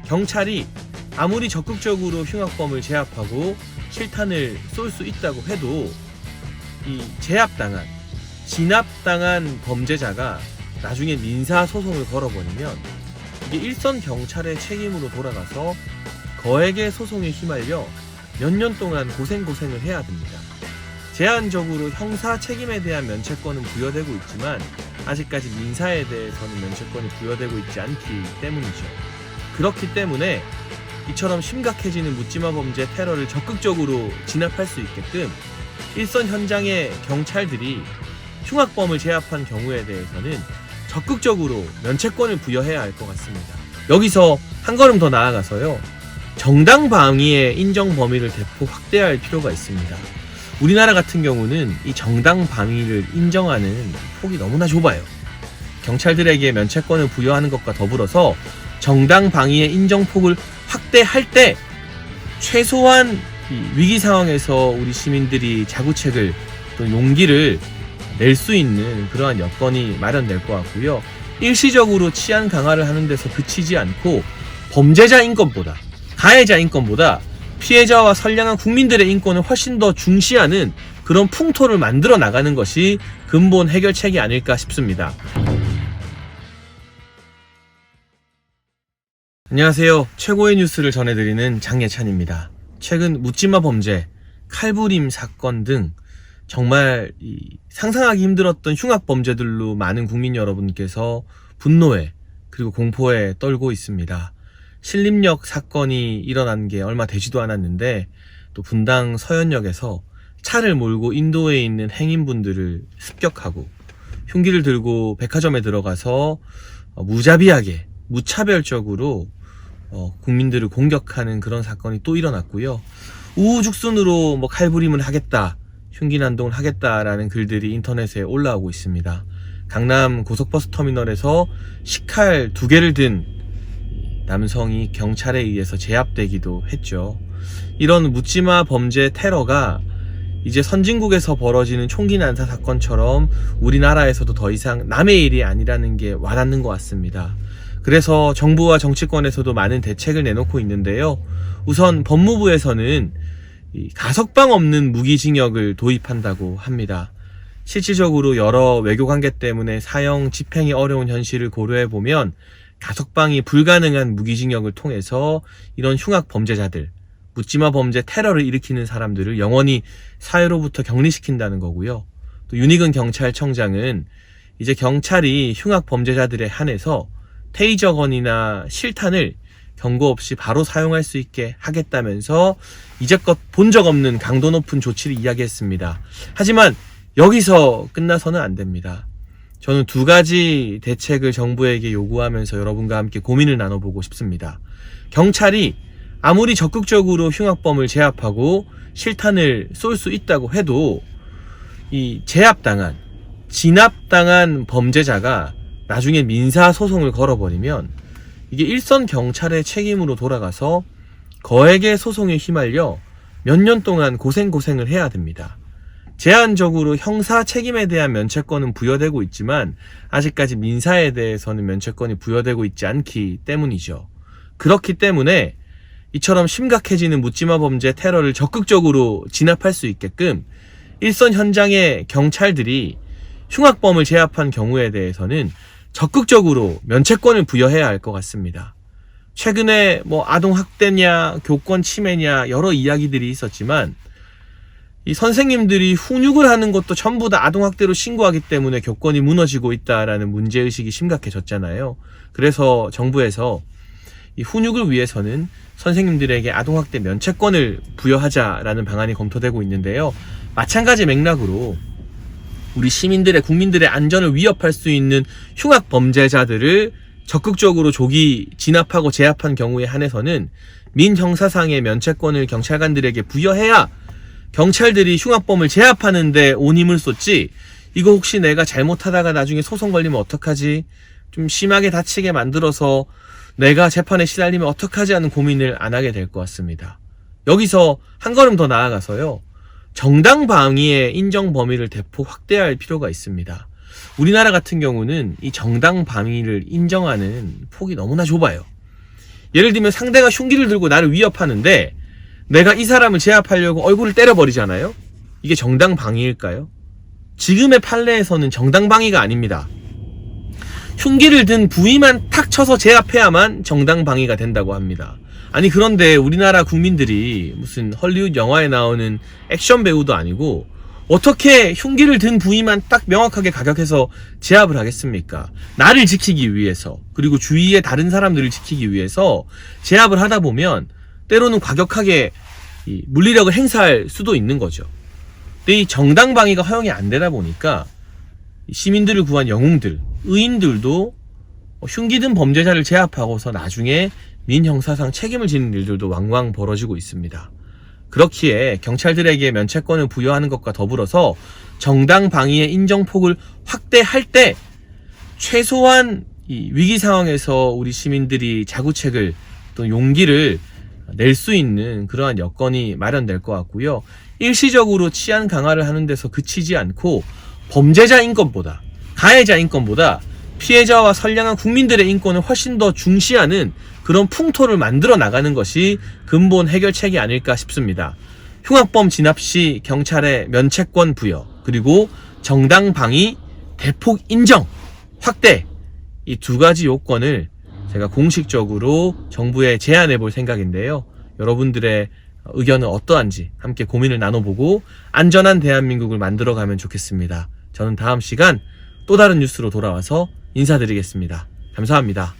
경찰이 아무리 적극적으로 흉악범을 제압하고 실탄을 쏠 수 있다고 해도 이 제압당한, 진압당한 범죄자가 나중에 민사소송을 걸어버리면 이게 일선 경찰의 책임으로 돌아가서 거액의 소송에 휘말려 몇 년 동안 고생을 해야 됩니다. 제한적으로 형사 책임에 대한 면책권은 부여되고 있지만 아직까지 민사에 대해서는 면책권이 부여되고 있지 않기 때문이죠. 그렇기 때문에 이처럼 심각해지는 묻지마 범죄 테러를 적극적으로 진압할 수 있게끔 일선 현장의 경찰들이 흉악범을 제압한 경우에 대해서는 적극적으로 면책권을 부여해야 할 것 같습니다. 여기서 한 걸음 더 나아가서요, 정당 방위의 인정 범위를 대폭 확대할 필요가 있습니다. 우리나라 같은 경우는 이 정당 방위를 인정하는 폭이 너무나 좁아요. 경찰들에게 면책권을 부여하는 것과 더불어서 정당 방위의 인정폭을 확대할 때 최소한 위기 상황에서 우리 시민들이 자구책을 또 용기를 낼 수 있는 그러한 여건이 마련될 것 같고요. 일시적으로 치안 강화를 하는 데서 그치지 않고 범죄자 인권보다, 가해자 인권보다 피해자와 선량한 국민들의 인권을 훨씬 더 중시하는 그런 풍토를 만들어 나가는 것이 근본 해결책이 아닐까 싶습니다. 안녕하세요. 최고의 뉴스를 전해드리는 장예찬입니다. 최근 묻지마 범죄, 칼부림 사건 등 정말 상상하기 힘들었던 흉악 범죄들로 많은 국민 여러분께서 분노에 그리고 공포에 떨고 있습니다. 신림역 사건이 일어난 게 얼마 되지도 않았는데 또 분당 서현역에서 차를 몰고 인도에 있는 행인분들을 습격하고 흉기를 들고 백화점에 들어가서 무자비하게 무차별적으로 국민들을 공격하는 그런 사건이 또 일어났고요. 우후죽순으로 칼부림을 하겠다, 흉기 난동을 하겠다라는 글들이 인터넷에 올라오고 있습니다. 강남 고속버스 터미널에서 식칼 2개를 든 남성이 경찰에 의해서 제압되기도 했죠. 이런 묻지마 범죄 테러가 이제 선진국에서 벌어지는 총기 난사 사건처럼 우리나라에서도 더 이상 남의 일이 아니라는 게 와닿는 것 같습니다. 그래서 정부와 정치권에서도 많은 대책을 내놓고 있는데요. 우선 법무부에서는 가석방 없는 무기징역을 도입한다고 합니다. 실질적으로 여러 외교관계 때문에 사형 집행이 어려운 현실을 고려해보면 가석방이 불가능한 무기징역을 통해서 이런 흉악 범죄자들, 묻지마 범죄 테러를 일으키는 사람들을 영원히 사회로부터 격리시킨다는 거고요. 또 윤희근 경찰청장은 이제 경찰이 흉악 범죄자들에 한해서 테이저건이나 실탄을 경고 없이 바로 사용할 수 있게 하겠다면서 이제껏 본 적 없는 강도 높은 조치를 이야기했습니다. 하지만 여기서 끝나서는 안 됩니다. 저는 2가지 대책을 정부에게 요구하면서 여러분과 함께 고민을 나눠보고 싶습니다. 경찰이 아무리 적극적으로 흉악범을 제압하고 실탄을 쏠 수 있다고 해도 이 제압당한, 진압당한 범죄자가 나중에 민사소송을 걸어버리면 이게 일선 경찰의 책임으로 돌아가서 거액의 소송에 휘말려 몇 년 동안 고생을 해야 됩니다. 제한적으로 형사 책임에 대한 면책권은 부여되고 있지만 아직까지 민사에 대해서는 면책권이 부여되고 있지 않기 때문이죠. 그렇기 때문에 이처럼 심각해지는 묻지마 범죄 테러를 적극적으로 진압할 수 있게끔 일선 현장의 경찰들이 흉악범을 제압한 경우에 대해서는 적극적으로 면책권을 부여해야 할 것 같습니다. 최근에 아동학대냐 교권 침해냐 여러 이야기들이 있었지만 이 선생님들이 훈육을 하는 것도 전부 다 아동학대로 신고하기 때문에 교권이 무너지고 있다라는 문제의식이 심각해졌잖아요. 그래서 정부에서 이 훈육을 위해서는 선생님들에게 아동학대 면책권을 부여하자라는 방안이 검토되고 있는데요. 마찬가지 맥락으로 우리 시민들의, 국민들의 안전을 위협할 수 있는 흉악 범죄자들을 적극적으로 조기 진압하고 제압한 경우에 한해서는 민형사상의 면책권을 경찰관들에게 부여해야 경찰들이 흉악범을 제압하는데 온 힘을 쏟지, 이거 혹시 내가 잘못하다가 나중에 소송 걸리면 어떡하지? 좀 심하게 다치게 만들어서 내가 재판에 시달리면 어떡하지 하는 고민을 안 하게 될 것 같습니다. 여기서 한 걸음 더 나아가서요, 정당 방위의 인정 범위를 대폭 확대할 필요가 있습니다. 우리나라 같은 경우는 이 정당 방위를 인정하는 폭이 너무나 좁아요. 예를 들면 상대가 흉기를 들고 나를 위협하는데 내가 이 사람을 제압하려고 얼굴을 때려버리잖아요. 이게 정당방위일까요? 지금의 판례에서는 정당방위가 아닙니다. 흉기를 든 부위만 탁 쳐서 제압해야만 정당방위가 된다고 합니다. 아니 그런데 우리나라 국민들이 무슨 헐리우드 영화에 나오는 액션 배우도 아니고 어떻게 흉기를 든 부위만 딱 명확하게 가격해서 제압을 하겠습니까? 나를 지키기 위해서, 그리고 주위의 다른 사람들을 지키기 위해서 제압을 하다 보면 때로는 과격하게 이 물리력을 행사할 수도 있는 거죠. 근데 이 정당방위가 허용이 안 되다 보니까 시민들을 구한 영웅들, 의인들도 흉기 든 범죄자를 제압하고서 나중에 민형사상 책임을 지는 일들도 왕왕 벌어지고 있습니다. 그렇기에 경찰들에게 면책권을 부여하는 것과 더불어서 정당방위의 인정폭을 확대할 때 최소한 이 위기 상황에서 우리 시민들이 자구책을 또 용기를 낼 수 있는 그러한 여건이 마련될 것 같고요. 일시적으로 치안 강화를 하는 데서 그치지 않고 범죄자 인권보다, 가해자 인권보다 피해자와 선량한 국민들의 인권을 훨씬 더 중시하는 그런 풍토를 만들어 나가는 것이 근본 해결책이 아닐까 싶습니다. 흉악범 진압 시 경찰의 면책권 부여, 그리고 정당방위 대폭 인정 확대, 이 두 가지 요건을 제가 공식적으로 정부에 제안해 볼 생각인데요. 여러분들의 의견은 어떠한지 함께 고민을 나눠보고 안전한 대한민국을 만들어가면 좋겠습니다. 저는 다음 시간 또 다른 뉴스로 돌아와서 인사드리겠습니다. 감사합니다.